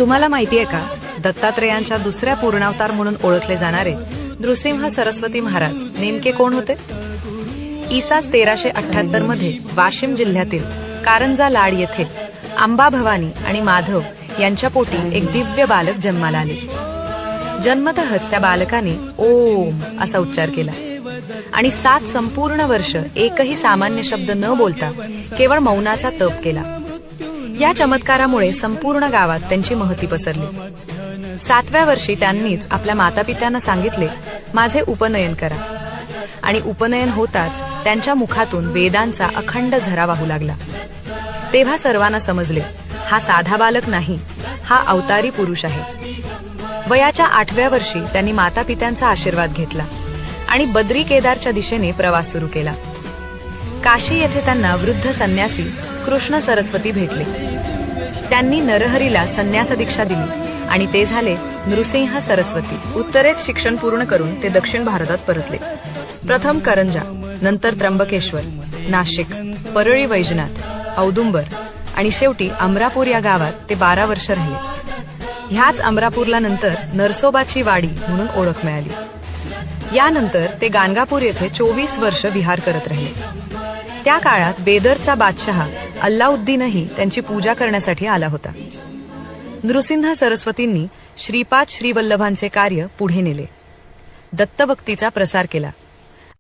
तुम्हाला माहितीये का, दत्तात्रेयांच्या दुसऱ्या पूर्णावतार म्हणून ओळखले जाणारे नृसिंह सरस्वती महाराज नेमके कोण होते? इसास 1378 मध्ये वाशिम जिल्ह्यातील कारंजा लाड येथे अंबा भवानी आणि माधव यांच्या पोटी एक दिव्य बालक जन्माला आले. जन्मतःच त्या बालकाने ओम असा उच्चार केला आणि 7 संपूर्ण वर्ष एकही सामान्य शब्द न बोलता केवळ मौनाचा तप केला. या चमत्कारामुळे संपूर्ण गावात त्यांची महती पसरली. 7व्या वर्षी त्यांनीच आपल्या मातापित्यांना सांगितले, माझे उपनयन करा. आणि उपनयन होताच त्यांच्या मुखातून वेदांचा अखंड झरा वाहू लागला. तेव्हा सर्वांना समजले, हा साधा बालक नाही, हा अवतारी पुरुष आहे. वयाच्या 8व्या वर्षी त्यांनी मातापित्यांचा आशीर्वाद घेतला आणि बद्री केदारच्या दिशेने प्रवास सुरू केला. काशी येथे त्यांना वृद्ध संन्यासी कृष्ण सरस्वती भेटले. त्यांनी नरहरीला संन्यास दीक्षा दिली आणि ते झाले नृसिंह सरस्वती. उत्तरेत शिक्षण पूर्ण करून ते दक्षिण भारतात परतले. प्रथम करंजा, नंतर त्र्यंबकेश्वर, नाशिक, परळी वैजनाथ, औदुंबर आणि शेवटी अमरापूर या गावात ते 12 वर्ष राहिले. ह्याच अमरापूरला नंतर नरसोबाची वाडी म्हणून ओळख मिळाली. यानंतर ते गाणगापूर येथे 24 वर्ष विहार करत राहिले. त्या काळात बेदरचा बादशहा अल्लाउद्दीनही त्यांची पूजा करण्यासाठी आला होता. नृसिंह सरस्वतींनी श्रीपाद श्रीवल्लभांचे कार्य पुढे नेले. दत्तभक्तीचा प्रसार केला